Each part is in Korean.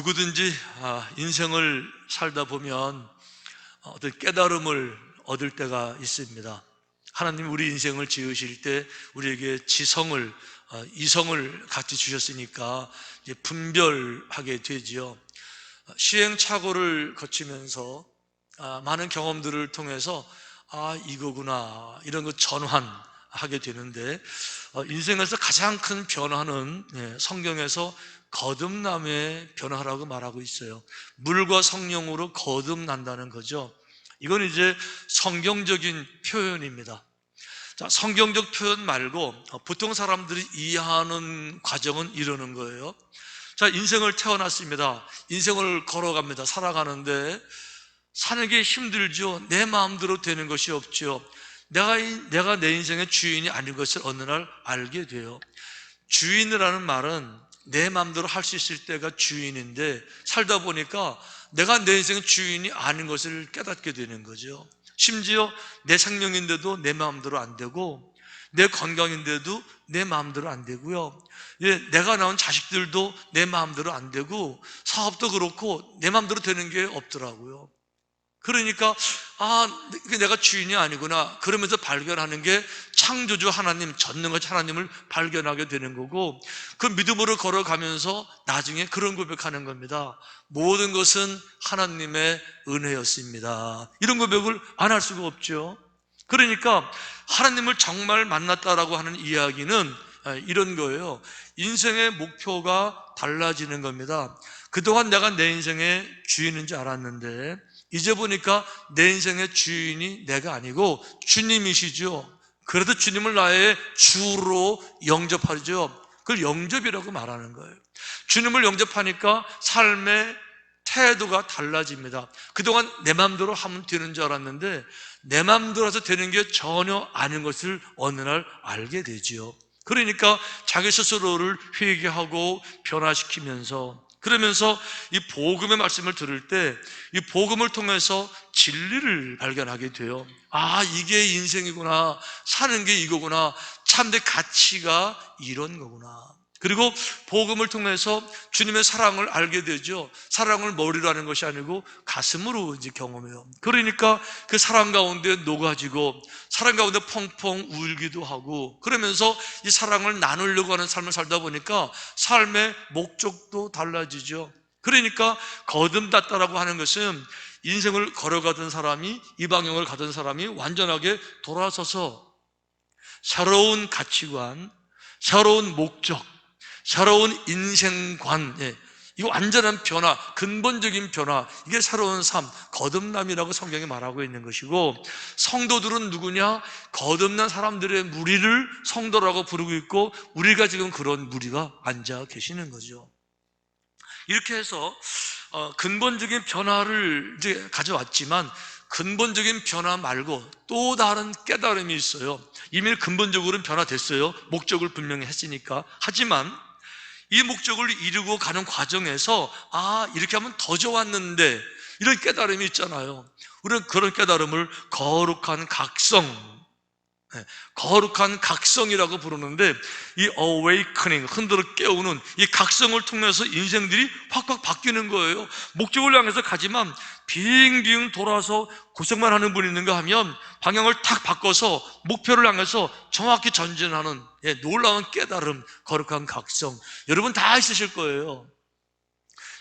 누구든지 인생을 살다 보면 어떤 깨달음을 얻을 때가 있습니다. 하나님 우리 인생을 지으실 때 우리에게 지성을, 이성을 같이 주셨으니까 이제 분별하게 되지요. 시행착오를 거치면서 많은 경험들을 통해서 이거구나, 이런 거 전환하게 되는데, 인생에서 가장 큰 변화는 성경에서 거듭남의 변화라고 말하고 있어요. 물과 성령으로 거듭난다는 거죠. 이건 이제 성경적인 표현입니다. 자, 성경적 표현 말고 보통 사람들이 이해하는 과정은 이러는 거예요. 자, 인생을 태어났습니다. 인생을 걸어갑니다. 살아가는데 사는 게 힘들죠. 내 마음대로 되는 것이 없죠. 내가 내 인생의 주인이 아닌 것을 어느 날 알게 돼요. 주인이라는 말은 내 마음대로 할 수 있을 때가 주인인데, 살다 보니까 내가 내 인생의 주인이 아닌 것을 깨닫게 되는 거죠. 심지어 내 생명인데도 내 마음대로 안 되고, 내 건강인데도 내 마음대로 안 되고요. 내가 낳은 자식들도 내 마음대로 안 되고, 사업도 그렇고 내 마음대로 되는 게 없더라고요. 그러니까 내가 주인이 아니구나, 그러면서 발견하는 게 창조주 하나님, 전능하신 하나님을 발견하게 되는 거고, 그 믿음으로 걸어가면서 나중에 그런 고백하는 겁니다. 모든 것은 하나님의 은혜였습니다. 이런 고백을 안 할 수가 없죠. 그러니까 하나님을 정말 만났다라고 하는 이야기는 이런 거예요. 인생의 목표가 달라지는 겁니다. 그동안 내가 내 인생의 주인인 줄 알았는데 이제 보니까 내 인생의 주인이 내가 아니고 주님이시죠. 그래도 주님을 나의 주로 영접하죠. 그걸 영접이라고 말하는 거예요. 주님을 영접하니까 삶의 태도가 달라집니다. 그동안 내 마음대로 하면 되는 줄 알았는데 내 마음대로 해서 되는 게 전혀 아닌 것을 어느 날 알게 되지요. 그러니까 자기 스스로를 회개하고 변화시키면서, 그러면서 이 복음의 말씀을 들을 때 이 복음을 통해서 진리를 발견하게 돼요. 이게 인생이구나, 사는 게 이거구나, 참된 가치가 이런 거구나. 그리고 복음을 통해서 주님의 사랑을 알게 되죠. 사랑을 머리로 하는 것이 아니고 가슴으로 이제 경험해요. 그러니까 그 사랑 가운데 녹아지고 사랑 가운데 펑펑 울기도 하고, 그러면서 이 사랑을 나누려고 하는 삶을 살다 보니까 삶의 목적도 달라지죠. 그러니까 거듭났다라고 하는 것은 인생을 걸어가던 사람이, 이 방향을 가던 사람이 완전하게 돌아서서 새로운 가치관, 새로운 목적, 새로운 인생관, 이 완전한 변화, 근본적인 변화, 이게 새로운 삶, 거듭남이라고 성경이 말하고 있는 것이고, 성도들은 누구냐? 거듭난 사람들의 무리를 성도라고 부르고 있고, 우리가 지금 그런 무리가 앉아 계시는 거죠. 이렇게 해서 근본적인 변화를 이제 가져왔지만, 근본적인 변화 말고 또 다른 깨달음이 있어요. 이미 근본적으로는 변화됐어요. 목적을 분명히 했으니까. 하지만 이 목적을 이루고 가는 과정에서 이렇게 하면 더 좋았는데, 이런 깨달음이 있잖아요. 우리는 그런 깨달음을 거룩한 각성, 거룩한 각성이라고 부르는데, 이 awakening, 흔들어 깨우는 이 각성을 통해서 인생들이 확확 바뀌는 거예요. 목적을 향해서 가지만 빙빙 돌아서 고생만 하는 분이 있는가 하면 방향을 탁 바꿔서 목표를 향해서 정확히 전진하는 놀라운 깨달음, 거룩한 각성, 여러분 다 있으실 거예요.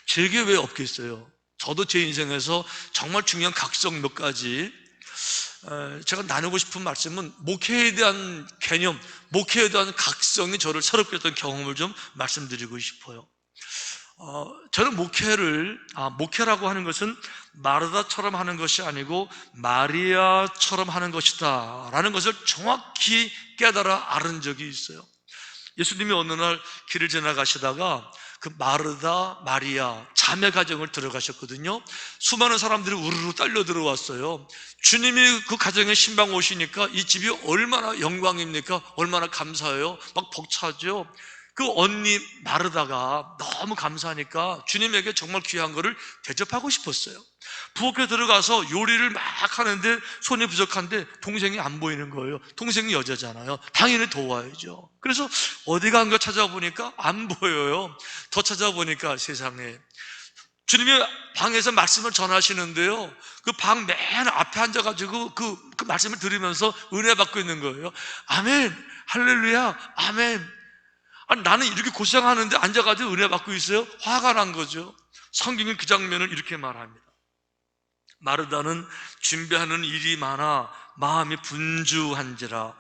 제게 왜 없겠어요? 저도 제 인생에서 정말 중요한 각성 몇 가지, 제가 나누고 싶은 말씀은 목회에 대한 개념, 목회에 대한 각성이 저를 새롭게 했던 경험을 좀 말씀드리고 싶어요. 저는 목회라고 하는 것은 마르다처럼 하는 것이 아니고 마리아처럼 하는 것이다 라는 것을 정확히 깨달아 알은 적이 있어요. 예수님이 어느 날 길을 지나가시다가 그 마르다, 마리아 자매 가정을 들어가셨거든요. 수많은 사람들이 우르르 딸려 들어왔어요. 주님이 그 가정에 신방 오시니까 이 집이 얼마나 영광입니까? 얼마나 감사해요. 막 벅차죠. 그 언니 마르다가 너무 감사하니까 주님에게 정말 귀한 거를 대접하고 싶었어요. 부엌에 들어가서 요리를 막 하는데 손이 부족한데 동생이 안 보이는 거예요. 동생이 여자잖아요. 당연히 도와야죠. 그래서 어디 간 거 찾아보니까 안 보여요. 더 찾아보니까 세상에 주님이 방에서 말씀을 전하시는데요, 그 방 맨 앞에 앉아가지고 그 말씀을 들으면서 은혜 받고 있는 거예요. 아멘, 할렐루야, 아멘. 아니, 나는 이렇게 고생하는데 앉아가지고 은혜 받고 있어요? 화가 난 거죠. 성경은 그 장면을 이렇게 말합니다. 마르다는 준비하는 일이 많아 마음이 분주한지라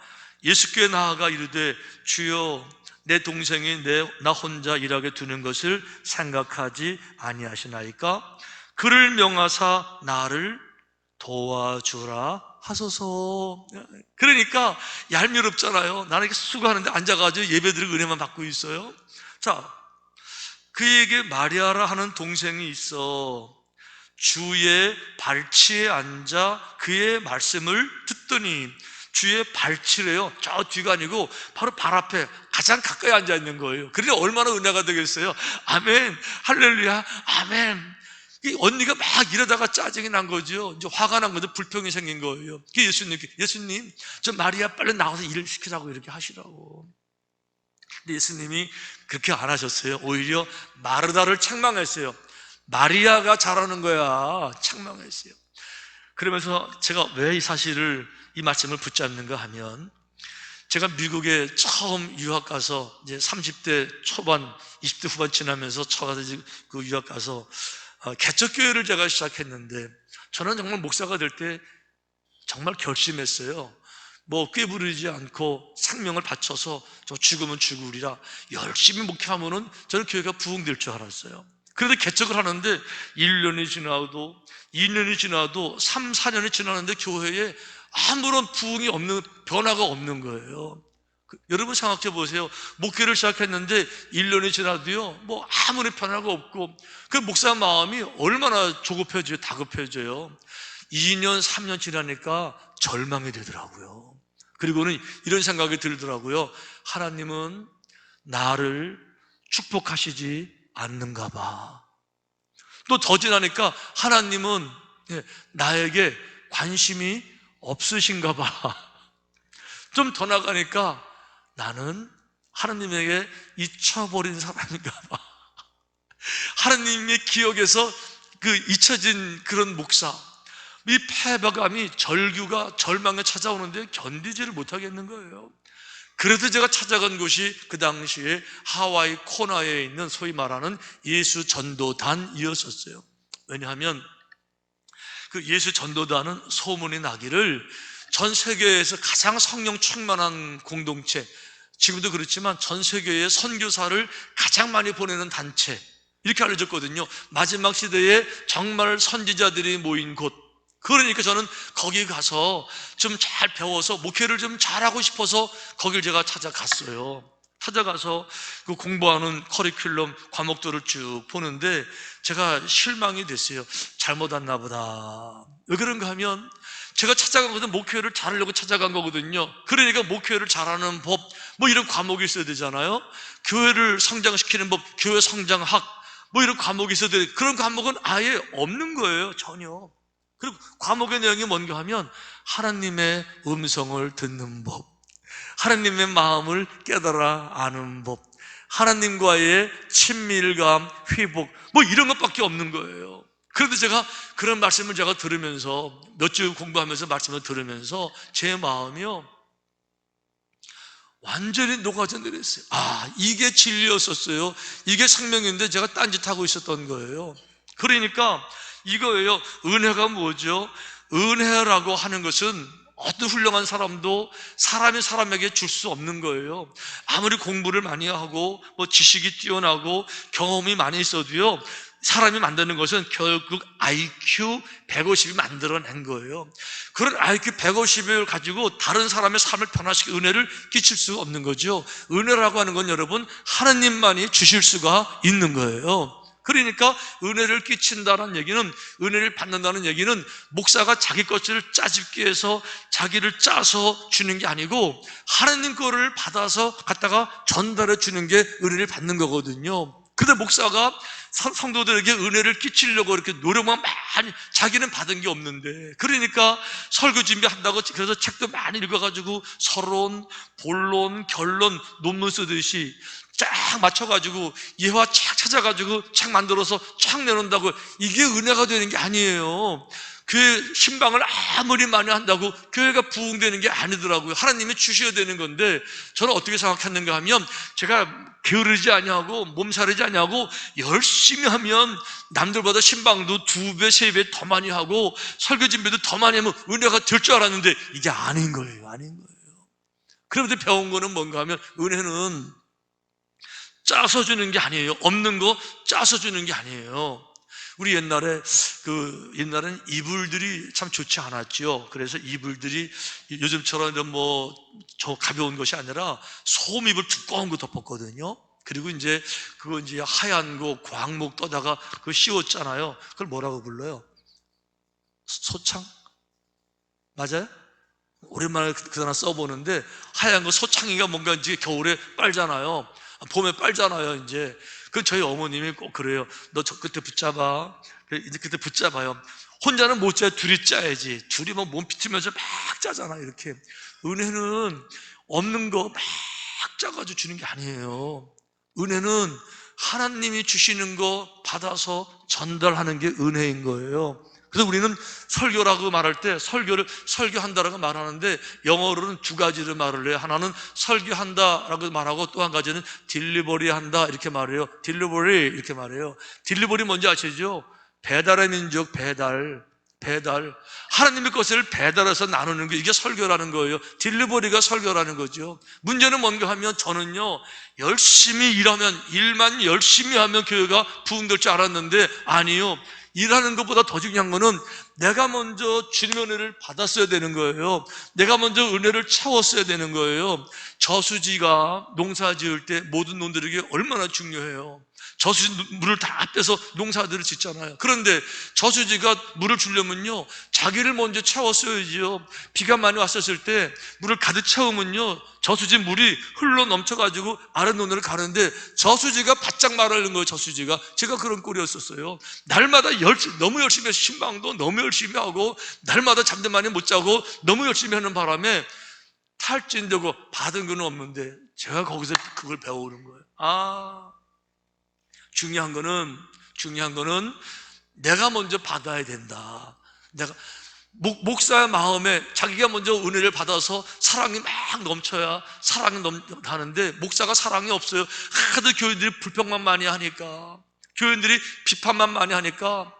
예수께 나아가 이르되, 주여, 내 동생이 나 혼자 일하게 두는 것을 생각하지 아니하시나이까? 그를 명하사 나를 도와주라 하소서. 그러니까 얄미롭잖아요. 나는 이렇게 수고하는데 앉아가지고 예배드리고 은혜만 받고 있어요. 자, 그에게 마리아라 하는 동생이 있어 주의 발치에 앉아 그의 말씀을 듣더니, 주의 발치래요. 저 뒤가 아니고 바로 발 앞에 가장 가까이 앉아 있는 거예요. 그러니 얼마나 은혜가 되겠어요. 아멘, 할렐루야, 아멘. 이 언니가 막 이러다가 짜증이 난 거죠. 이제 화가 난 거죠. 불평이 생긴 거예요. 예수님, 저 마리아 빨리 나와서 일을 시키라고 이렇게 하시라고. 근데 예수님이 그렇게 안 하셨어요. 오히려 마르다를 책망했어요. 마리아가 잘하는 거야, 책망했어요. 그러면서 제가 왜 이 말씀을 붙잡는가 하면, 제가 미국에 처음 유학 가서 이제 30대 초반, 20대 후반 지나면서 그 유학 가서 개척교회를 제가 시작했는데, 저는 정말 목사가 될 때 정말 결심했어요. 뭐 꾀부르지 않고 생명을 바쳐서 저 죽으면 죽으리라 열심히 목회하면은 저는 교회가 부흥될 줄 알았어요. 그런데 개척을 하는데 1년이 지나도 2년이 지나도 3, 4년이 지나는데 교회에 아무런 부흥이 없는, 변화가 없는 거예요. 여러분 생각해 보세요. 목회를 시작했는데 1년이 지나도요, 뭐 아무런 변화가 없고, 그 목사 마음이 얼마나 조급해져요, 다급해져요. 2년, 3년 지나니까 절망이 되더라고요. 그리고는 이런 생각이 들더라고요. 하나님은 나를 축복하시지 않는가 봐. 또 더 지나니까 하나님은 나에게 관심이 없으신가 봐. 좀 더 나가니까 나는 하나님에게 잊혀버린 사람인가 봐. 하나님의 기억에서 잊혀진 그런 목사. 이 패배감이, 절규가 절망에 찾아오는데 견디지를 못하겠는 거예요. 그래서 제가 찾아간 곳이 그 당시에 하와이 코나에 있는 소위 말하는 예수 전도단이었었어요. 왜냐하면 그 예수 전도단은 소문이 나기를 전 세계에서 가장 성령 충만한 공동체, 지금도 그렇지만 전 세계에 선교사를 가장 많이 보내는 단체, 이렇게 알려졌거든요. 마지막 시대에 정말 선지자들이 모인 곳. 그러니까 저는 거기 가서 좀 잘 배워서 목회를 좀 잘하고 싶어서 거길 제가 찾아갔어요. 찾아가서 그 공부하는 커리큘럼 과목들을 쭉 보는데 제가 실망이 됐어요. 잘못 왔나 보다. 왜 그런가 하면 제가 찾아간 것은 목회를 잘하려고 찾아간 거거든요. 그러니까 목회를 잘하는 법, 뭐 이런 과목이 있어야 되잖아요. 교회를 성장시키는 법, 교회 성장학, 뭐 이런 과목이 있어야 돼. 그런 과목은 아예 없는 거예요, 전혀. 그리고 과목의 내용이 뭔가 하면 하나님의 음성을 듣는 법, 하나님의 마음을 깨달아 아는 법, 하나님과의 친밀감, 회복, 뭐 이런 것밖에 없는 거예요. 그런데 제가 그런 말씀을 제가 들으면서, 몇 주 공부하면서 말씀을 들으면서 제 마음이요, 완전히 녹아져 내렸어요. 이게 진리였었어요. 이게 생명인데 제가 딴짓하고 있었던 거예요. 그러니까 이거예요. 은혜가 뭐죠? 은혜라고 하는 것은 어떤 훌륭한 사람도 사람이 사람에게 줄 수 없는 거예요. 아무리 공부를 많이 하고 뭐 지식이 뛰어나고 경험이 많이 있어도요, 사람이 만드는 것은 결국 IQ 150이 만들어낸 거예요. 그런 IQ 150을 가지고 다른 사람의 삶을 변화시키고 은혜를 끼칠 수가 없는 거죠. 은혜라고 하는 건 여러분, 하나님만이 주실 수가 있는 거예요. 그러니까 은혜를 끼친다는 얘기는, 은혜를 받는다는 얘기는 목사가 자기 것을 짜집기 위해서 자기를 짜서 주는 게 아니고 하나님 거를 받아서 갖다가 전달해 주는 게 은혜를 받는 거거든요. 근데 목사가 성도들에게 은혜를 끼치려고 이렇게 노력만 많이, 자기는 받은 게 없는데, 그러니까 설교 준비한다고 그래서 책도 많이 읽어가지고 서론, 본론, 결론, 논문 쓰듯이 쫙 맞춰가지고 예화 착 찾아가지고 착 만들어서 착 내놓는다고 이게 은혜가 되는 게 아니에요. 교회 신방을 아무리 많이 한다고 교회가 부흥되는 게 아니더라고요. 하나님이 주셔야 되는 건데, 저는 어떻게 생각했는가 하면, 제가 게으르지 아니하고 몸살이지 아니하고 열심히 하면 남들보다 신방도 2배, 3배 더 많이 하고 설교 준비도 더 많이 하면 은혜가 될 줄 알았는데 이게 아닌 거예요. 아닌 거예요. 그런데 배운 거는 뭔가 하면, 은혜는 짜서 주는 게 아니에요. 없는 거 짜서 주는 게 아니에요. 우리 옛날에는 이불들이 참 좋지 않았죠. 그래서 이불들이 요즘처럼 저 가벼운 것이 아니라 솜이불 두꺼운 거 덮었거든요. 그리고 그거 하얀 거 광목 떠다가 그거 씌웠잖아요. 그걸 뭐라고 불러요? 소창? 맞아요? 오랜만에 그 단어 써보는데, 하얀 거 소창이가 뭔가 겨울에 빨잖아요. 봄에 빨잖아요. 그 저희 어머님이 꼭 그래요. 너 저 그때 붙잡아. 이제 그때 붙잡아요. 혼자는 못 짜요. 둘이 짜야지. 둘이 몸 비틀면서 막 짜잖아. 이렇게. 은혜는 없는 거 막 짜가지고 주는 게 아니에요. 은혜는 하나님이 주시는 거 받아서 전달하는 게 은혜인 거예요. 그래서 우리는 설교라고 말할 때 설교를 설교한다라고 말하는데, 영어로는 2가지를 말을 해요. 하나는 설교한다라고 말하고, 또 한 가지는 딜리버리 한다 이렇게 말해요. 딜리버리 이렇게 말해요. 딜리버리 뭔지 아시죠? 배달의 민족, 배달. 하나님의 것을 배달해서 나누는 게, 이게 설교라는 거예요. 딜리버리가 설교라는 거죠. 문제는 뭔가 하면, 저는요 열심히 일만 열심히 하면 교회가 부흥될 줄 알았는데, 아니요. 일하는 것보다 더 중요한 거는 내가 먼저 주님의 은혜를 받았어야 되는 거예요. 내가 먼저 은혜를 채웠어야 되는 거예요. 저수지가 농사 지을 때 모든 농들에게 얼마나 중요해요. 저수지 물을 다 빼서 농사들을 짓잖아요. 그런데 저수지가 물을 주려면요 자기를 먼저 채웠어야지요. 비가 많이 왔었을 때 물을 가득 채우면요 저수지 물이 흘러 넘쳐가지고 아랫눈으로 가는데, 저수지가 바짝 마르는 거예요. 저수지가. 제가 그런 꼴이었었어요. 날마다 너무 열심히 해서 신방도 너무 열심히 하고, 날마다 잠도 많이 못 자고 너무 열심히 하는 바람에 탈진되고 받은 건 없는데, 제가 거기서 그걸 배우는 거예요. 중요한 거는 내가 먼저 받아야 된다. 목사의 마음에 자기가 먼저 은혜를 받아서 사랑이 막 넘쳐야 사랑이 넘나는데, 목사가 사랑이 없어요. 하도 교인들이 불평만 많이 하니까, 교인들이 비판만 많이 하니까.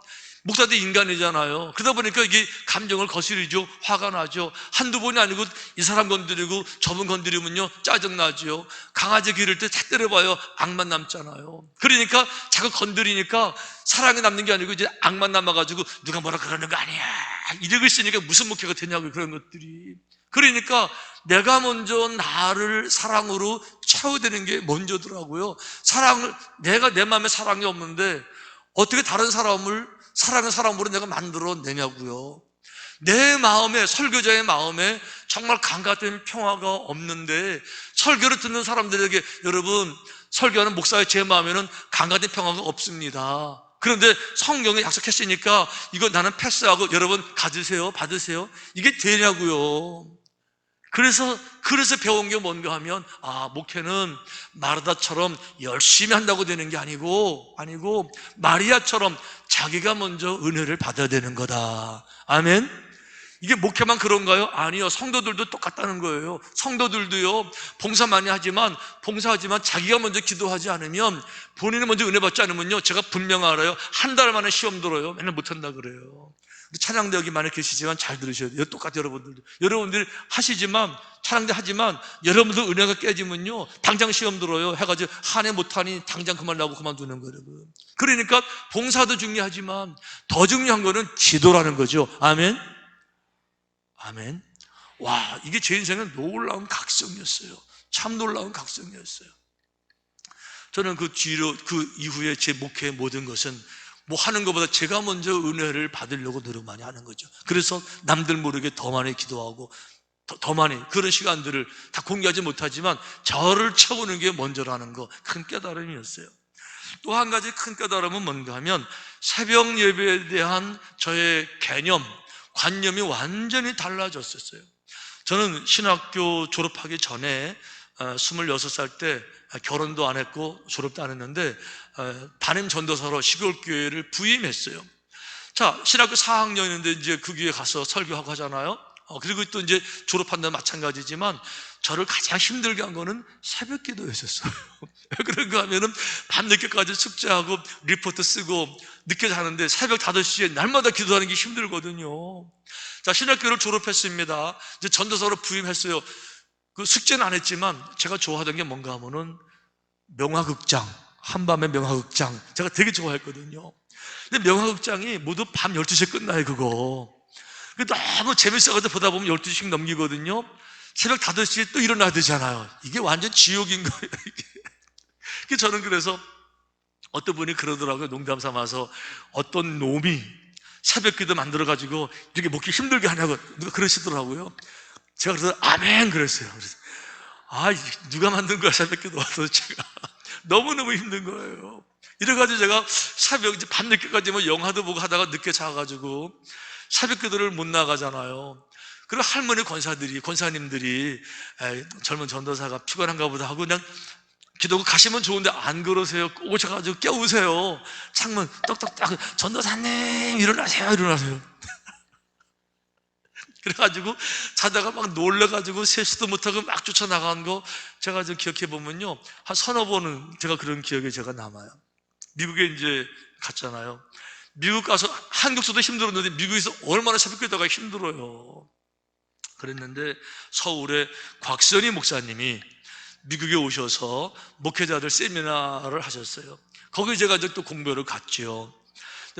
목사도 인간이잖아요. 그러다 보니까 이게 감정을 거스르죠. 화가 나죠. 한두 번이 아니고 이 사람 건드리고 저분 건드리면요 짜증나죠. 강아지 기를 때 탁 때려봐요. 악만 남잖아요. 그러니까 자꾸 건드리니까 사랑이 남는 게 아니고 이제 악만 남아가지고 누가 뭐라 그러는 거 아니야 이러고 있으니까 무슨 목회가 되냐고, 그런 것들이. 그러니까 내가 먼저 나를 사랑으로 채워되는 게 먼저더라고요. 내가 내 마음에 사랑이 없는데 어떻게 다른 사람을 사랑의 사람으로 내가 만들어내냐고요. 내 마음에, 설교자의 마음에 정말 강같은 평화가 없는데, 설교를 듣는 사람들에게, 여러분 설교하는 목사의 제 마음에는 강같은 평화가 없습니다. 그런데 성경에 약속했으니까 이거 나는 패스하고 여러분 가지세요, 받으세요, 이게 되냐고요. 그래서 배운 게 뭔가 하면, 목회는 마르다처럼 열심히 한다고 되는 게 아니고 마리아처럼 자기가 먼저 은혜를 받아야 되는 거다. 아멘. 이게 목회만 그런가요? 아니요. 성도들도 똑같다는 거예요. 성도들도요 봉사 많이 하지만 자기가 먼저 기도하지 않으면, 본인이 먼저 은혜 받지 않으면요, 제가 분명 알아요. 한 달 만에 시험 들어요. 맨날 못한다 그래요. 찬양대 여기 많이 계시지만 잘 들으셔야 돼요. 똑같아요. 여러분들이 하시지만, 찬양대 하지만 여러분들 은혜가 깨지면요 당장 시험 들어요. 해가지고 한 해 못하니 당장 그만하고 그만두는 거예요. 그러니까 봉사도 중요하지만 더 중요한 거는 기도라는 거죠. 아멘. 와, 이게 제 인생의 놀라운 각성이었어요. 참 놀라운 각성이었어요. 저는 그 이후에 제 목회의 모든 것은 하는 것보다 제가 먼저 은혜를 받으려고 노력 많이 하는 거죠. 그래서 남들 모르게 더 많이 기도하고 더 많이 그런 시간들을 다 공개하지 못하지만 저를 채우는 게 먼저라는 거, 큰 깨달음이었어요. 또 한 가지 큰 깨달음은 뭔가 하면, 새벽 예배에 대한 저의 관념이 완전히 달라졌었어요. 저는 신학교 졸업하기 전에 26살 때 결혼도 안 했고 졸업도 안 했는데 담임 전도사로 시골 교회를 부임했어요. 자, 신학교 4학년인데 이제 그 교회 가서 설교하고 하잖아요. 그리고 또 이제 졸업한다는 마찬가지지만 저를 가장 힘들게 한 거는 새벽 기도였었어요. 왜 그런가 하면은 밤늦게까지 숙제하고 리포트 쓰고 늦게 자는데 새벽 5시에 날마다 기도하는 게 힘들거든요. 자, 신학교를 졸업했습니다. 이제 전도사로 부임했어요. 그 숙제는 안 했지만 제가 좋아하던 게 뭔가 하면은 명화극장, 한밤의 명화극장 제가 되게 좋아했거든요. 근데 명화극장이 모두 밤 12시에 끝나요, 그거. 너무 재밌어가지고 보다 보면 12시씩 넘기거든요. 새벽 5시에 또 일어나야 되잖아요. 이게 완전 지옥인 거예요, 이게. 저는 그래서 어떤 분이 그러더라고요. 농담 삼아서 어떤 놈이 새벽 기도 만들어가지고 이렇게 먹기 힘들게 하냐고 누가 그러시더라고요. 제가 그래서 아멘 그랬어요. 그래서 누가 만든 거야, 새벽 기도 와서 제가. 너무너무 힘든 거예요. 이래가지고 제가 새벽 이제 밤늦게까지 뭐 영화도 보고 하다가 늦게 자가지고 새벽 기도를 못 나가잖아요. 그리고 할머니 권사님들이 젊은 전도사가 피곤한가 보다 하고 그냥 기도하고 가시면 좋은데 안 그러세요. 오셔가지고 깨우세요. 창문 똑똑똑 전도사님 일어나세요. 그래가지고 자다가 막 놀래가지고 세수도 못하고 막 쫓아나간 거 제가 좀 기억해보면요, 한 서너 번은 제가 그런 기억이 제가 남아요. 미국에 이제 갔잖아요. 미국 가서 한국서도 힘들었는데 미국에서 얼마나 새벽 기도가 힘들어요. 그랬는데 서울에 곽선희 목사님이 미국에 오셔서 목회자들 세미나를 하셨어요. 거기 제가 이제 또 공부를 갔죠.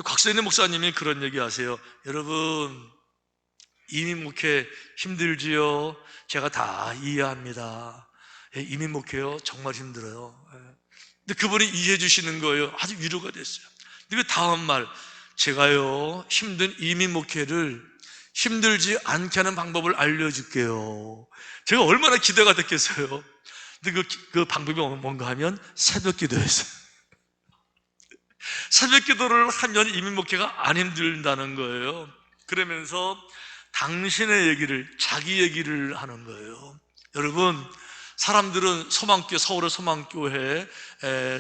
곽선희 목사님이 그런 얘기 하세요. 여러분, 이민 목회 힘들지요? 제가 다 이해합니다. 이민 목회요? 정말 힘들어요. 근데 그분이 이해해 주시는 거예요. 아주 위로가 됐어요. 근데 그 다음 말, 제가요 힘든 이민 목회를 힘들지 않게 하는 방법을 알려줄게요. 제가 얼마나 기대가 됐겠어요. 근데 그 방법이 뭔가 하면 새벽 기도였어요. 새벽 기도를 하면 이민 목회가 안 힘들다는 거예요. 그러면서 당신의 얘기를, 자기 얘기를 하는 거예요. 여러분, 사람들은 서울의 소망교회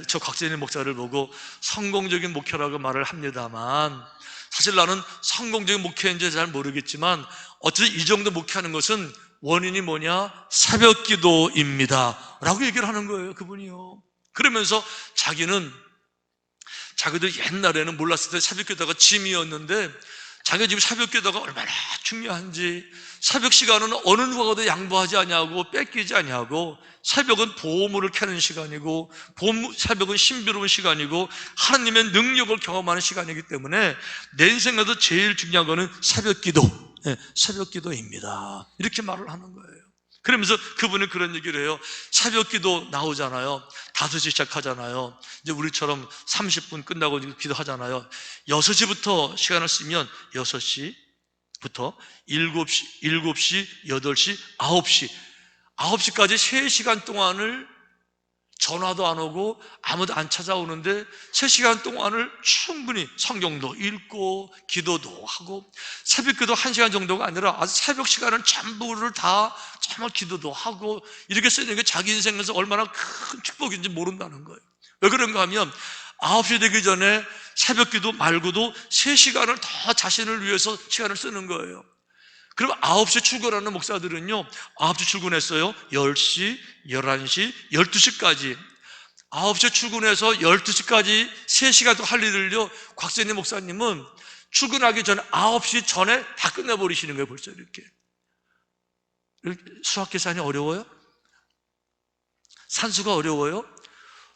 저 곽재인 목사를 보고 성공적인 목회라고 말을 합니다만, 사실 나는 성공적인 목회인지 잘 모르겠지만 어쨌든 이 정도 목회하는 것은 원인이 뭐냐? 새벽 기도입니다 라고 얘기를 하는 거예요, 그분이요. 그러면서 자기도 옛날에는 몰랐을 때 새벽 기도가 짐이었는데 자기가 지금 새벽 기도가 얼마나 중요한지, 새벽 시간은 어느 누구와도 양보하지 아니하고 뺏기지 아니하고, 새벽은 보물을 캐는 시간이고 새벽은 신비로운 시간이고 하나님의 능력을 경험하는 시간이기 때문에 내 인생에서 제일 중요한 거는 새벽 기도입니다 이렇게 말을 하는 거예요. 그러면서 그분은 그런 얘기를 해요. 새벽 기도 나오잖아요. 5시 시작하잖아요. 이제 우리처럼 30분 끝나고 기도하잖아요. 6시부터 시간을 쓰면 6시부터 7시, 8시, 9시까지 3시간 동안을 전화도 안 오고 아무도 안 찾아오는데 3시간 동안을 충분히 성경도 읽고 기도도 하고, 새벽 기도 1시간 정도가 아니라 아주 새벽 시간을 전부를 다 정말 기도도 하고 이렇게 쓰는 게 자기 인생에서 얼마나 큰 축복인지 모른다는 거예요. 왜 그런가 하면 9시 되기 전에 새벽 기도 말고도 3시간을 더 자신을 위해서 시간을 쓰는 거예요. 그럼 9시에 출근하는 목사들은요, 9시 출근했어요. 10시, 11시, 12시까지. 9시에 출근해서 12시까지 3시간 또 할 일을요, 곽재인 목사님은 출근하기 전에 9시 전에 다 끝내버리시는 거예요, 벌써 이렇게. 수학 계산이 어려워요? 산수가 어려워요?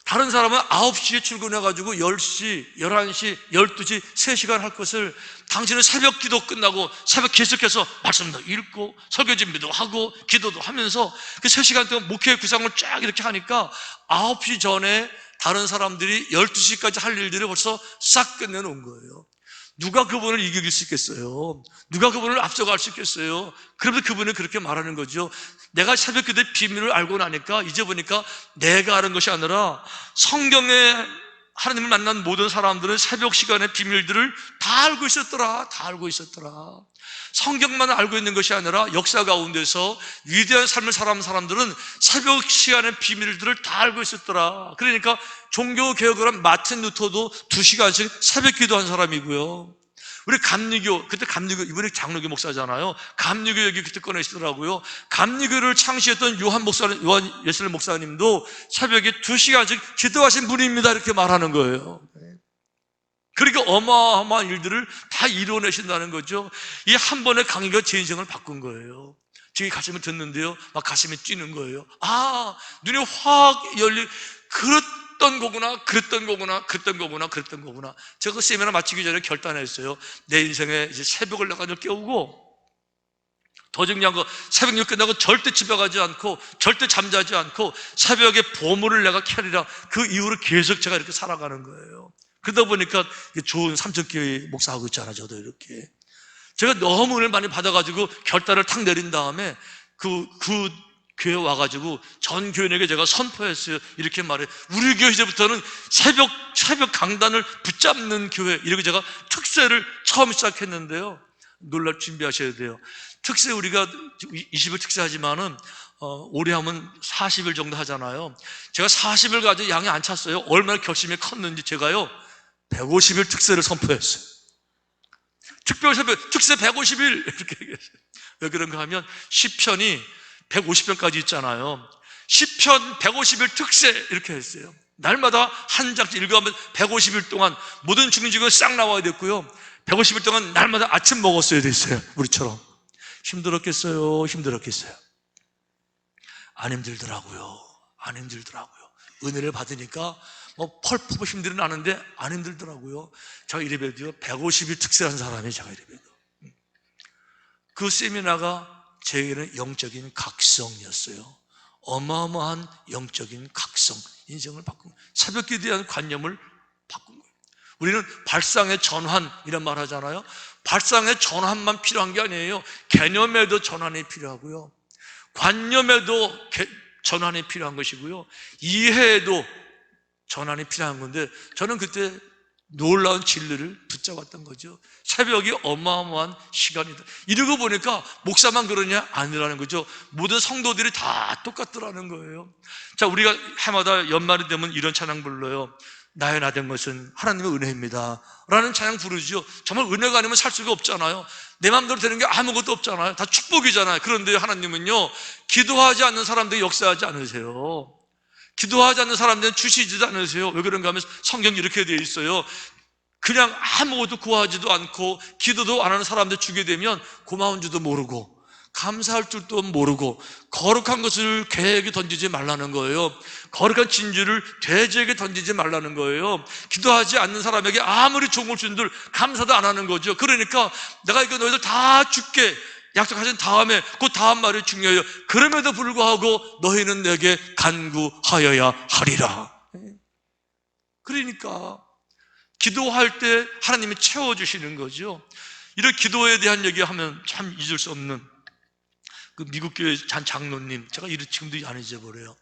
다른 사람은 9시에 출근해가지고 10시, 11시, 12시 3시간 할 것을 당신은 새벽 기도 끝나고 새벽 계속해서 말씀도 읽고 설교 준비도 하고 기도도 하면서 그 3시간 동안 목회 구상을 쫙 이렇게 하니까 9시 전에 다른 사람들이 12시까지 할 일들을 벌써 싹 끝내놓은 거예요. 누가 그분을 이길 수 있겠어요? 누가 그분을 앞서갈 수 있겠어요? 그런데 그분은 그렇게 말하는 거죠. 내가 새벽 기도의 비밀을 알고 나니까 이제 보니까 내가 아는 것이 아니라 성경에 하나님을 만난 모든 사람들은 새벽 시간의 비밀들을 다 알고 있었더라. 다 알고 있었더라. 성경만 알고 있는 것이 아니라 역사 가운데서 위대한 삶을 살아온 사람들은 새벽 시간의 비밀들을 다 알고 있었더라. 그러니까 종교개혁을 한 마틴 루터도 2시간씩 새벽 기도한 사람이고요. 우리 감리교, 그때 감리교, 이분이 장로교 목사잖아요. 감리교 얘기 그때 꺼내시더라고요. 감리교를 창시했던 요한 예슬 목사님도 새벽에 2시간씩 기도하신 분입니다. 이렇게 말하는 거예요. 그러니까 어마어마한 일들을 다 이뤄내신다는 거죠. 이 한 번의 강의가 제 인생을 바꾼 거예요. 제가 가슴을 듣는데요, 막 가슴이 뛰는 거예요. 아, 눈이 확 그랬던 거구나. 제가 그 세미나 마치기 전에 결단했어요. 내 인생에 이제 새벽을 내가 깨우고, 더 중요한 거, 새벽 일 끝나고 절대 집에 가지 않고, 절대 잠자지 않고, 새벽에 보물을 내가 캐리라. 그 이후로 계속 제가 이렇게 살아가는 거예요. 그러다 보니까 좋은 삼천교회 목사하고 있잖아요. 저도 이렇게. 제가 너무 은혜를 많이 받아가지고 결단을 탁 내린 다음에 그 교회 와가지고 전 교인에게 제가 선포했어요. 이렇게 말해. 우리 교회 이제부터는 새벽 강단을 붙잡는 교회. 이렇게 제가 특세를 처음 시작했는데요. 놀랄 준비하셔야 돼요. 특세 우리가 20일 특세하지만은 올해 하면 40일 정도 하잖아요. 제가 40일 가지고 양이 안 찼어요. 얼마나 결심이 컸는지 제가요 150일 특세를 선포했어요. 특별 새벽 특세 150일 이렇게 얘기했어요. 왜 그런가 하면 시편이 150편까지 있잖아요. 시편 150일 특세 이렇게 했어요. 날마다 한 장씩 읽어가면 150일 동안 모든 중직은 싹 나와야 됐고요. 150일 동안 날마다 아침 먹었어야 됐어요. 우리처럼. 힘들었겠어요? 힘들었겠어요? 안 힘들더라고요. 안 힘들더라고요. 은혜를 받으니까 펄프고 힘들은 않은데 안 힘들더라고요. 제가 이래봬도요 150일 특세한 사람이 제가 이래봬도 그 세미나가 제게는 영적인 각성이었어요. 어마어마한 영적인 각성, 인생을 바꾼 거예요. 새벽 기도에 대한 관념을 바꾼 거예요. 우리는 발상의 전환이란 말 하잖아요. 발상의 전환만 필요한 게 아니에요. 개념에도 전환이 필요하고요, 관념에도 전환이 필요한 것이고요, 이해에도 전환이 필요한 건데, 저는 그때 놀라운 진리를 붙잡았던 거죠. 새벽이 어마어마한 시간이다. 이러고 보니까 목사만 그러냐? 아니라는 거죠. 모든 성도들이 다 똑같더라는 거예요. 자, 우리가 해마다 연말이 되면 이런 찬양 불러요. 나의 나 된 것은 하나님의 은혜입니다 라는 찬양 부르죠. 정말 은혜가 아니면 살 수가 없잖아요. 내 마음대로 되는 게 아무것도 없잖아요. 다 축복이잖아요. 그런데 하나님은요, 기도하지 않는 사람들이 역사하지 않으세요. 기도하지 않는 사람들은 주시지도 않으세요. 왜 그런가 하면 성경이 이렇게 되어 있어요. 그냥 아무것도 구하지도 않고 기도도 안 하는 사람들 주게 되면 고마운 줄도 모르고 감사할 줄도 모르고 거룩한 것을 개에게 던지지 말라는 거예요. 거룩한 진주를 돼지에게 던지지 말라는 거예요. 기도하지 않는 사람에게 아무리 좋은 걸 준들 감사도 안 하는 거죠. 그러니까 내가 이거 너희들 다 줄게 약속하신 다음에 그 다음 말이 중요해요. 그럼에도 불구하고 너희는 내게 간구하여야 하리라. 그러니까 기도할 때 하나님이 채워주시는 거죠. 이런 기도에 대한 얘기하면 참 잊을 수 없는 그 미국 교회 장로님, 제가 지금도 안 잊어버려요.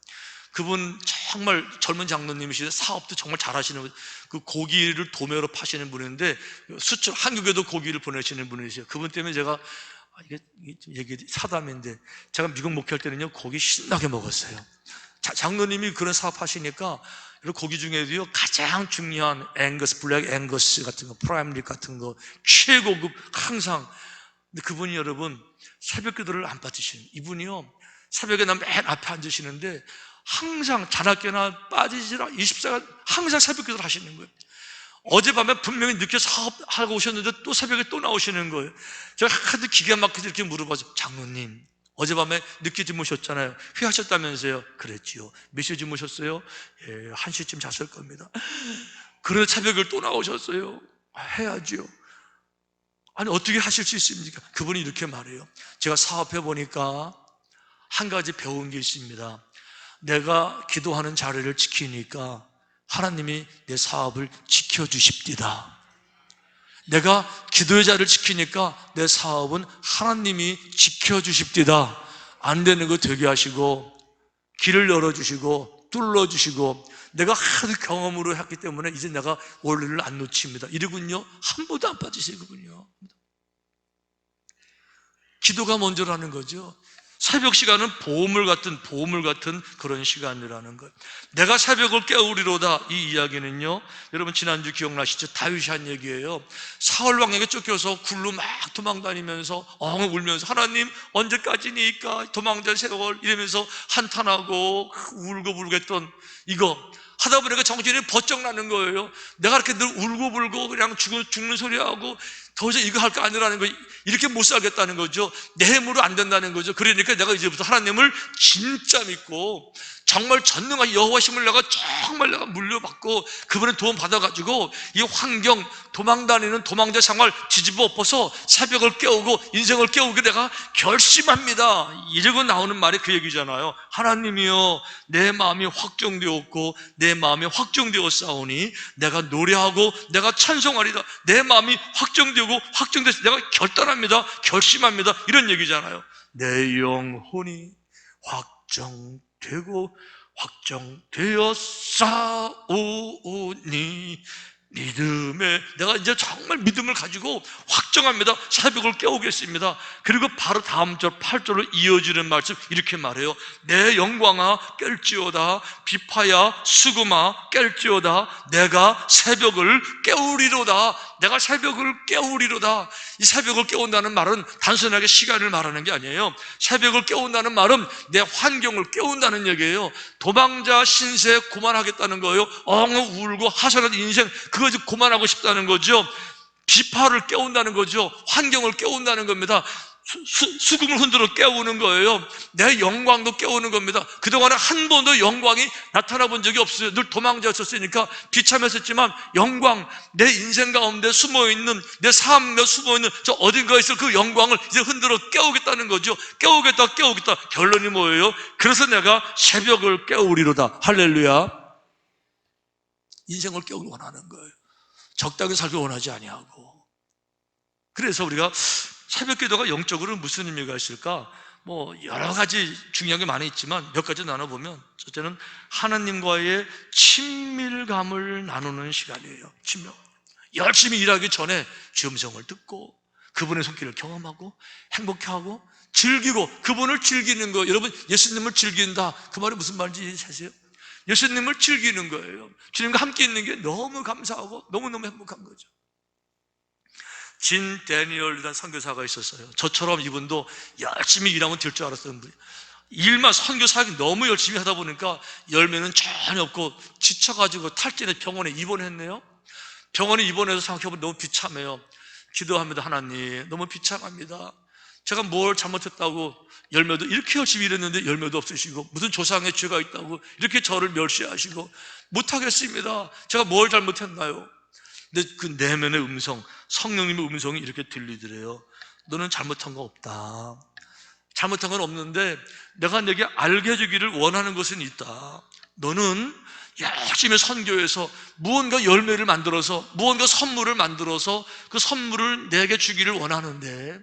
그분 정말 젊은 장로님이시데 사업도 정말 잘하시는, 그 고기를 도매로 파시는 분인데 수출 한국에도 고기를 보내시는 분이세요. 그분 때문에 제가 이게 사담인데, 제가 미국 목회할 때는요 고기 신나게 먹었어요. 장로님이 그런 사업하시니까 고기 중에도요 가장 중요한 앵거스, 블랙 앵거스 같은 거, 프라임립 같은 거 최고급 항상. 근데 그분이 여러분 새벽 기도를 안 빠지시는 이분이요, 새벽에 맨 앞에 앉으시는데 항상 자나깨나 빠지지라 24시간 항상 새벽 기도를 하시는 거예요. 어젯밤에 분명히 늦게 사업하고 오셨는데 또 새벽에 또 나오시는 거예요. 제가 하도 기가 막히게 이렇게 물어봐서, 장로님 어젯밤에 늦게 주무셨잖아요. 휴하셨다면서요? 그랬지요. 몇 시에 주무셨어요? 1시쯤 잤을 겁니다. 그래서 새벽을 또 나오셨어요. 해야지요. 아니 어떻게 하실 수 있습니까? 그분이 이렇게 말해요. 제가 사업해 보니까 한 가지 배운 게 있습니다. 내가 기도하는 자리를 지키니까 하나님이 내 사업을 지켜주십디다. 내가 기도의 자리를 지키니까 내 사업은 하나님이 지켜주십디다. 안 되는 거 되게 하시고 길을 열어주시고 뚫어주시고 내가 하도 경험으로 했기 때문에 이제 내가 원리를 안 놓칩니다. 이러군요. 한 번도 안 빠지시군요. 기도가 먼저라는 거죠. 새벽 시간은 보물 같은 그런 시간이라는 것. 내가 새벽을 깨우리로다. 이 이야기는요, 여러분 지난주 기억나시죠? 다윗이 한 얘기예요. 사울 왕에게 쫓겨서 굴로 막 도망다니면서 엉 울면서 하나님 언제까지니까 도망자 세월 이러면서 한탄하고 울고불고 했던 이거 하다 보니까 정신이 번쩍 나는 거예요. 내가 이렇게 늘 울고불고 그냥 죽는 소리하고 도저히 이거 할 거 아니라는 거, 이렇게 못 살겠다는 거죠. 내 힘으로 안 된다는 거죠. 그러니까 내가 이제부터 하나님을 진짜 믿고 정말 전능한 여호와심을 내가 정말 내가 물려받고 그분의 도움 받아가지고 이 환경, 도망다니는 도망자 생활 뒤집어 엎어서 새벽을 깨우고 인생을 깨우게 내가 결심합니다. 이러고 나오는 말이 그 얘기잖아요. 하나님이여 내 마음이 확정되었고 내 마음이 확정되었사오니 내가 노래하고 내가 찬송하리다. 내 마음이 확정돼서 내가 결단합니다. 결심합니다. 이런 얘기잖아요. 내 영혼이 확정되었사오니 믿음에 내가 이제 정말 믿음을 가지고 확정합니다. 새벽을 깨우겠습니다. 그리고 바로 다음 절 8절로 이어지는 말씀 이렇게 말해요. 내 영광아 깰지어다 비파야 수금아 깰지어다 내가 새벽을 깨우리로다. 내가 새벽을 깨우리로다. 이 새벽을 깨운다는 말은 단순하게 시간을 말하는 게 아니에요. 새벽을 깨운다는 말은 내 환경을 깨운다는 얘기예요. 도망자 신세 그만하겠다는 거예요. 엉 울고 하찮은 인생 그거 좀 그만하고 싶다는 거죠. 비파를 깨운다는 거죠. 환경을 깨운다는 겁니다. 수금을 흔들어 깨우는 거예요. 내 영광도 깨우는 겁니다. 그동안에 한 번도 영광이 나타나 본 적이 없어요. 늘 도망자였으니까 비참했었지만 영광, 내 인생 가운데 숨어있는 내 삶에 숨어있는 저 어딘가에 있을 그 영광을 이제 흔들어 깨우겠다는 거죠. 깨우겠다 결론이 뭐예요? 그래서 내가 새벽을 깨우리로다. 할렐루야. 인생을 깨우기 원하는 거예요. 적당히 살기 원하지 아니하고. 그래서 우리가 새벽 기도가 영적으로 무슨 의미가 있을까? 뭐 여러 가지 중요한 게 많이 있지만 몇 가지 나눠보면 첫째는 하나님과의 친밀감을 나누는 시간이에요. 친밀. 열심히 일하기 전에 주의 음성을 듣고 그분의 손길을 경험하고 행복해하고 즐기고 그분을 즐기는 거. 여러분 예수님을 즐긴다 그 말이 무슨 말인지 아세요? 예수님을 즐기는 거예요. 주님과 함께 있는 게 너무 감사하고 너무너무 행복한 거죠. 진 데니얼이라는 선교사가 있었어요. 저처럼 이분도 열심히 일하면 될 줄 알았던 분이 일만 선교 사역이 너무 열심히 하다 보니까 열매는 전혀 없고 지쳐가지고 탈진해 병원에 입원했네요. 병원에 입원해서 생각해보면 너무 비참해요. 기도합니다. 하나님 너무 비참합니다. 제가 뭘 잘못했다고 열매도 이렇게 열심히 일했는데 열매도 없으시고 무슨 조상의 죄가 있다고 이렇게 저를 멸시하시고 못하겠습니다. 제가 뭘 잘못했나요? 근데 그 내면의 음성, 성령님의 음성이 이렇게 들리더래요. 너는 잘못한 거 없다. 잘못한 건 없는데 내가 내게 알게 해주기를 원하는 것은 있다. 너는 열심히 선교해서 무언가 열매를 만들어서 무언가 선물을 만들어서 그 선물을 내게 주기를 원하는데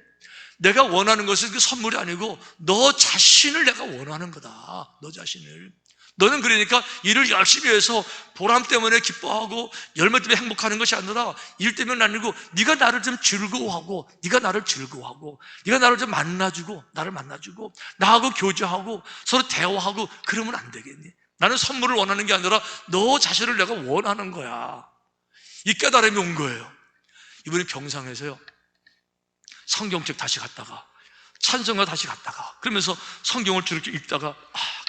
내가 원하는 것은 그 선물이 아니고 너 자신을 내가 원하는 거다. 너 자신을. 너는 그러니까 일을 열심히 해서 보람 때문에 기뻐하고 열매 때문에 행복하는 것이 아니라 일 때문에 아니고 네가 나를 좀 즐거워하고 네가 나를 즐거워하고 네가 나를 좀 만나주고 나를 만나주고 나하고 교제하고 서로 대화하고 그러면 안 되겠니? 나는 선물을 원하는 게 아니라 너 자신을 내가 원하는 거야. 이 깨달음이 온 거예요. 이번에 병상에서요 성경책 다시 갔다가 찬송가 다시 갔다가 그러면서 성경을 쭉 읽다가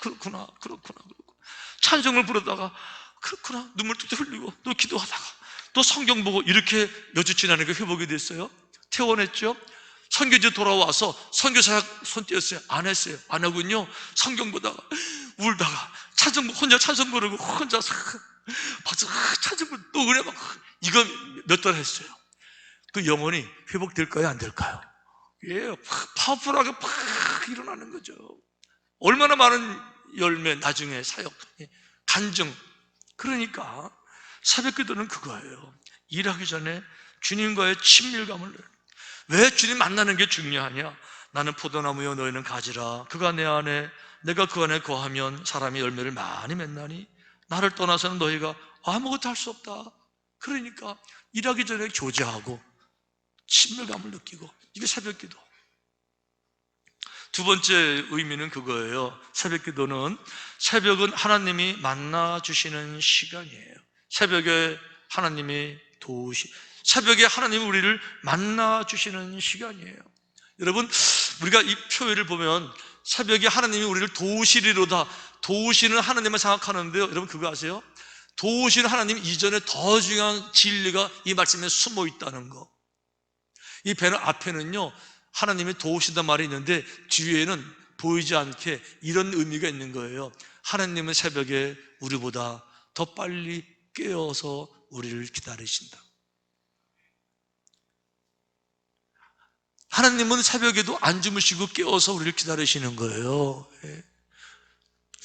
그렇구나 찬송을 부르다가 그렇구나 눈물 뚝뚝 흘리고 또 기도하다가 또 성경 보고 이렇게 몇 주 지나니까 회복이 됐어요. 퇴원했죠. 선교지 돌아와서 선교사역 손 떼었어요. 안 했어요. 안 하군요. 성경 보다가 울다가 혼자 찬송 부르고 혼자서 박수 찬송 부르고 또 은혜 막 이거 몇 달 했어요. 그 영혼이 회복될까요? 안 될까요? 예, 파워풀하게 팍 일어나는 거죠. 얼마나 많은 열매, 나중에 사역, 간증. 그러니까 새벽 기도는 그거예요. 일하기 전에 주님과의 친밀감을. 왜 주님 만나는 게 중요하냐? 나는 포도나무여 너희는 가지라. 그가 내 안에 내가 그 안에 거하면 사람이 열매를 많이 맺나니 나를 떠나서는 너희가 아무것도 할 수 없다. 그러니까 일하기 전에 교제하고 친밀감을 느끼고, 이게 새벽기도. 두 번째 의미는 그거예요. 새벽기도는, 새벽은 하나님이 만나주시는 시간이에요. 새벽에 하나님이 새벽에 하나님이 우리를 만나주시는 시간이에요. 여러분, 우리가 이 표현을 보면 새벽에 하나님이 우리를 도우시리로다, 도우시는 하나님을 생각하는데요, 여러분 그거 아세요? 도우시는 하나님 이전에 더 중요한 진리가 이 말씀에 숨어 있다는 거. 이 배는 앞에는요 하나님이 도우신단 말이 있는데 뒤에는 보이지 않게 이런 의미가 있는 거예요. 하나님은 새벽에 우리보다 더 빨리 깨어서 우리를 기다리신다. 하나님은 새벽에도 안 주무시고 깨어서 우리를 기다리시는 거예요.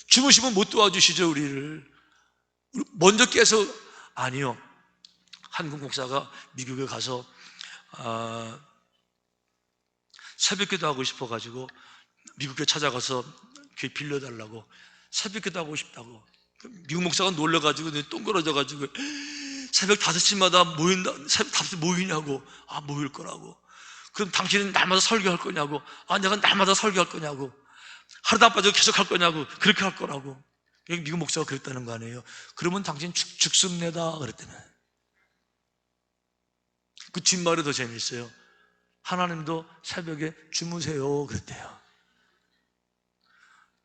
주무시면 못 도와주시죠, 우리를. 먼저 깨서. 아니요, 한국 목사가 미국에 가서 새벽기도 하고 싶어가지고 미국에 찾아가서 교회 빌려달라고, 새벽기도 하고 싶다고. 미국 목사가 놀라가지고 똥그러져가지고 새벽 5시마다 모인다, 새벽 5시 모이냐고. 모일 거라고. 그럼 당신은 날마다 설교할 거냐고. 내가 날마다 설교할 거냐고. 하루도 안 빠지고 계속 할 거냐고. 그렇게 할 거라고. 미국 목사가 그랬다는 거 아니에요. 그러면 당신 죽습니다 그랬다는. 그 뒷말이 더 재미있어요. 하나님도 새벽에 주무세요 그랬대요.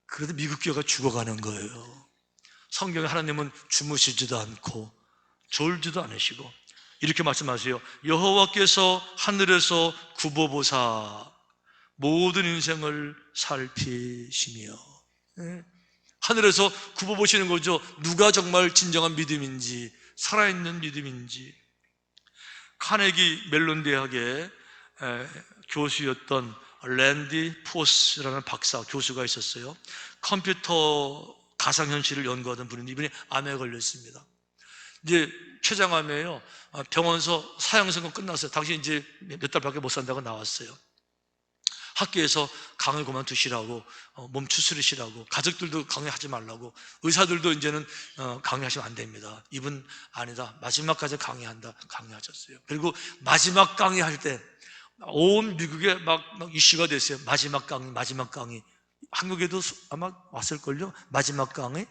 그래도 미국 교회가 죽어가는 거예요. 성경에 하나님은 주무시지도 않고 졸지도 않으시고 이렇게 말씀하세요. 여호와께서 하늘에서 굽어보사 모든 인생을 살피시며. 하늘에서 굽어보시는 거죠. 누가 정말 진정한 믿음인지, 살아있는 믿음인지. 카네기 멜론 대학의 교수였던 랜디 포스라는 박사 교수가 있었어요. 컴퓨터 가상현실을 연구하던 분인데 이분이 암에 걸렸습니다. 이제 췌장암이에요. 병원에서 사형선고 끝났어요. 당신 이제 몇 달밖에 못 산다고 나왔어요. 학교에서 강의 그만두시라고, 몸 추스리시라고, 가족들도 강의하지 말라고, 의사들도 이제는 강의하시면 안 됩니다. 이분 아니다, 마지막까지 강의한다, 강의하셨어요. 그리고 마지막 강의할 때 온 미국에 막 이슈가 됐어요. 마지막 강의. 한국에도 아마 왔을걸요. 마지막 강의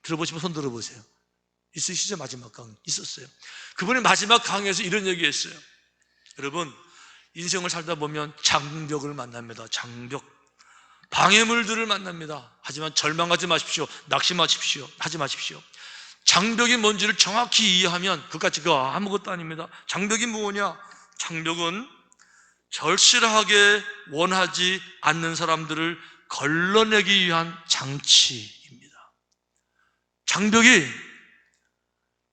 들어보시면 손 들어보세요. 있으시죠? 마지막 강의 있었어요. 그분이 마지막 강의에서 이런 얘기했어요. 여러분, 인생을 살다 보면 장벽을 만납니다. 장벽, 방해물들을 만납니다. 하지만 절망하지 마십시오. 하지 마십시오. 장벽이 뭔지를 정확히 이해하면 그까짓 거 아무것도 아닙니다. 장벽이 뭐냐? 장벽은 절실하게 원하지 않는 사람들을 걸러내기 위한 장치입니다. 장벽이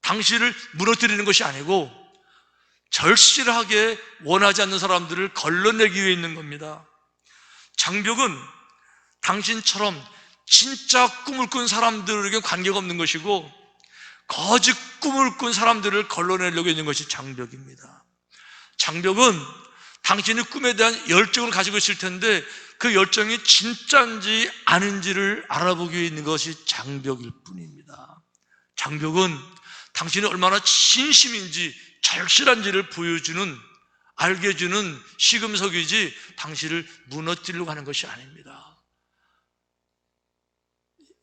당신을 무너뜨리는 것이 아니고 절실하게 원하지 않는 사람들을 걸러내기 위해 있는 겁니다. 장벽은 당신처럼 진짜 꿈을 꾼 사람들에게 관계가 없는 것이고 거짓 꿈을 꾼 사람들을 걸러내려고 있는 것이 장벽입니다. 장벽은 당신의 꿈에 대한 열정을 가지고 있을 텐데 그 열정이 진짜인지 아닌지를 알아보기 위해 있는 것이 장벽일 뿐입니다. 장벽은 당신이 얼마나 진심인지 절실한지를 보여주는, 알게 해주는 시금석이지 당신을 무너뜨리려고 하는 것이 아닙니다.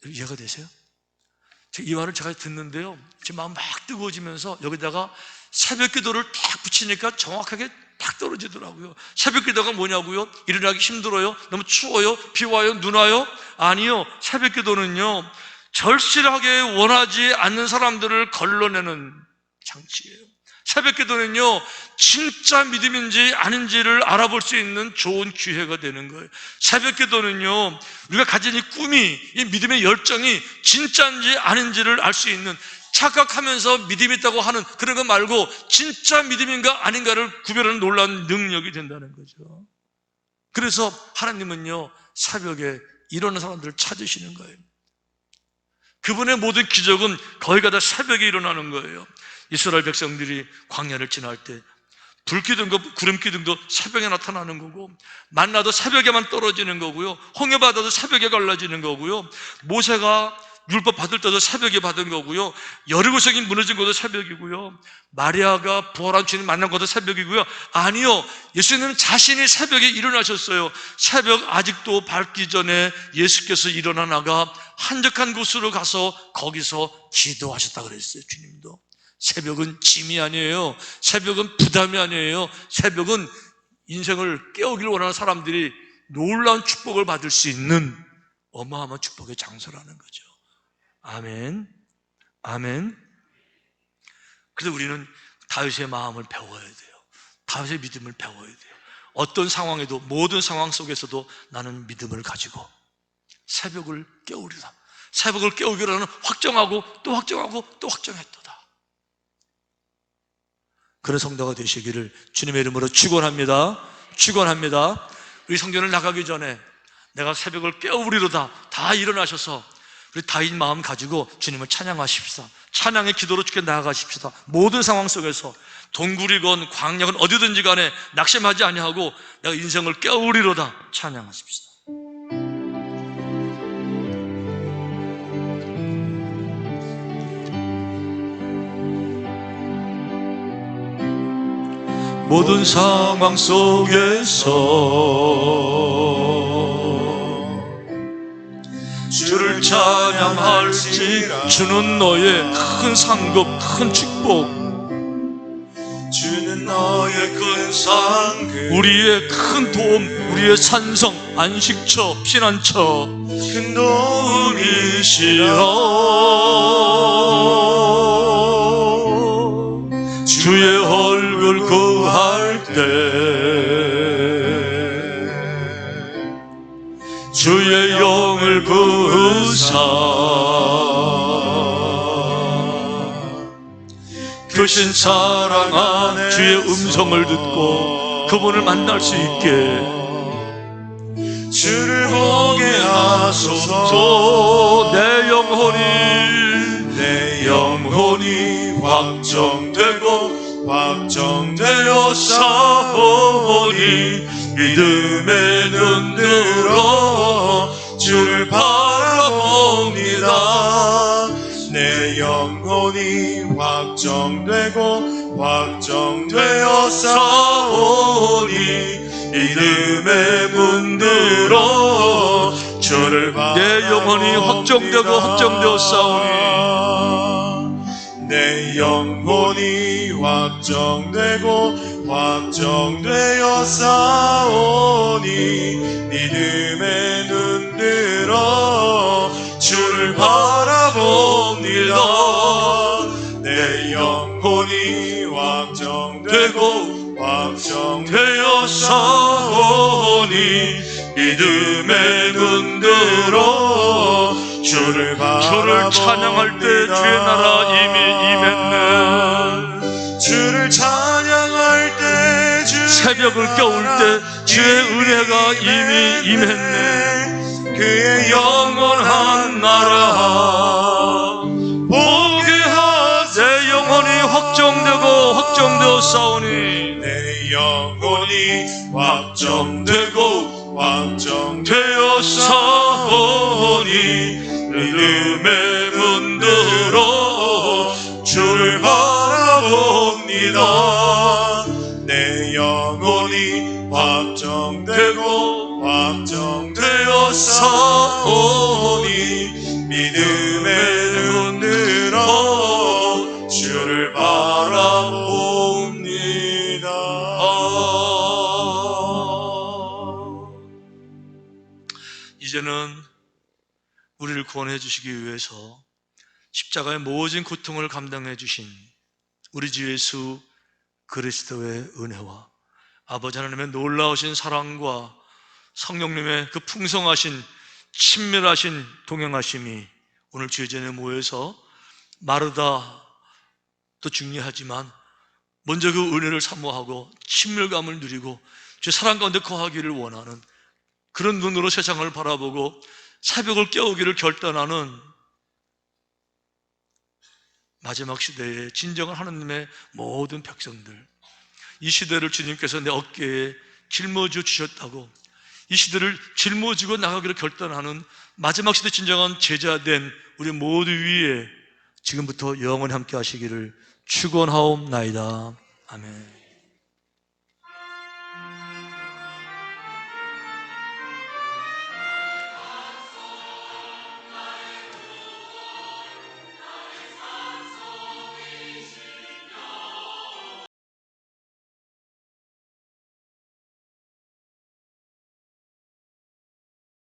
이해가 되세요? 이 말을 제가 듣는데요, 제 마음 막 뜨거워지면서 여기다가 새벽 기도를 딱 붙이니까 정확하게 딱 떨어지더라고요. 새벽 기도가 뭐냐고요? 일어나기 힘들어요? 너무 추워요? 비 와요? 눈 와요? 아니요. 새벽 기도는요, 절실하게 원하지 않는 사람들을 걸러내는 장치예요. 새벽 기도는요, 진짜 믿음인지 아닌지를 알아볼 수 있는 좋은 기회가 되는 거예요. 새벽 기도는요, 우리가 가진 이 꿈이, 이 믿음의 열정이 진짜인지 아닌지를 알 수 있는, 착각하면서 믿음이 있다고 하는 그런 거 말고 진짜 믿음인가 아닌가를 구별하는 놀라운 능력이 된다는 거죠. 그래서 하나님은요, 새벽에 일어나는 사람들을 찾으시는 거예요. 그분의 모든 기적은 거의 다 새벽에 일어나는 거예요. 이스라엘 백성들이 광야를 지날 때 불기둥과 구름기둥도 새벽에 나타나는 거고, 만나도 새벽에만 떨어지는 거고요, 홍해바다도 새벽에 갈라지는 거고요, 모세가 율법 받을 때도 새벽에 받은 거고요, 여리고성이 무너진 것도 새벽이고요, 마리아가 부활한 주님 만난 것도 새벽이고요. 아니요, 예수님은 자신이 새벽에 일어나셨어요. 새벽 아직도 밝기 전에 예수께서 일어나 나가 한적한 곳으로 가서 거기서 기도하셨다 그랬어요. 주님도. 새벽은 짐이 아니에요. 새벽은 부담이 아니에요. 새벽은 인생을 깨우기를 원하는 사람들이 놀라운 축복을 받을 수 있는 어마어마한 축복의 장소라는 거죠. 아멘. 아멘. 그래서 우리는 다윗의 마음을 배워야 돼요. 다윗의 믿음을 배워야 돼요. 어떤 상황에도, 모든 상황 속에서도 나는 믿음을 가지고 새벽을 깨우리라. 새벽을 깨우기로는 확정하고 또 확정하고 또 확정했도다. 그런 성도가 되시기를 주님의 이름으로 축원합니다. 축원합니다. 우리 성전을 나가기 전에 내가 새벽을 깨우리로다. 다 일어나셔서 우리 다윗 마음 가지고 주님을 찬양하십시다. 찬양의 기도로 주께 나아가십시다. 모든 상황 속에서 동굴이건 광야건 어디든지 간에 낙심하지 아니하고 내가 인생을 깨우리로다 찬양하십시다. 모든 상황 속에서 주를 찬양할지라. 주는 너의 큰 상급, 큰 축복, 주는 너의 큰 상급, 우리의 큰 도움, 우리의 산성, 안식처, 피난처, 큰 도움이시여. 주의 얼굴 구할 때 주의 영을 부으사 크신 사랑 안에 주의 음성을 듣고 그분을 만날 수 있게 주를 보게 하소서. 내 영혼이 확정되어 싸우니 믿음의 눈 들어 주를 바라봅니다. 내 영혼이 확정되어 싸우니 믿음의 문 들어 주를 바라봅니다. 내 영혼이 확정되어 싸우니 내 영혼이 확정되어 싸우니 믿음의 눈 들어 주를 바라봅니다. 내 영혼이 확정되어 싸우니 믿음의 눈 들어 주를 찬양할 때 주의 나라 이미 임했네. 주를 찬양할 때 새벽을 깨울 때 주의 은혜가 이미 임했네. 그의 영원한 나라 보게 하세. 내 영혼이 확정되어 싸우니 내 영혼이 확정되어 싸우니 믿음의 문 들어 주를 바라봅니다. 내 영혼이 확정되어 싸우니 믿음의 눈 들어 주를 바라봅니다. 이제는 우리를 구원해 주시기 위해서 십자가의 모든 고통을 감당해 주신 우리 주 예수 그리스도의 은혜와 아버지 하나님의 놀라우신 사랑과 성령님의 그 풍성하신 친밀하신 동행하심이 오늘 주의 전에 모여서 마르다도 중요하지만 먼저 그 은혜를 사모하고 친밀감을 누리고 주의 사랑 가운데 거하기를 원하는 그런 눈으로 세상을 바라보고 새벽을 깨우기를 결단하는 마지막 시대의 진정한 하나님의 모든 백성들, 이 시대를 주님께서 내 어깨에 짊어져 주셨다고, 이 시대를 짊어지고 나가기로 결단하는 마지막 시대 진정한 제자된 우리 모두 위에 지금부터 영원히 함께 하시기를 축원하옵나이다. 아멘.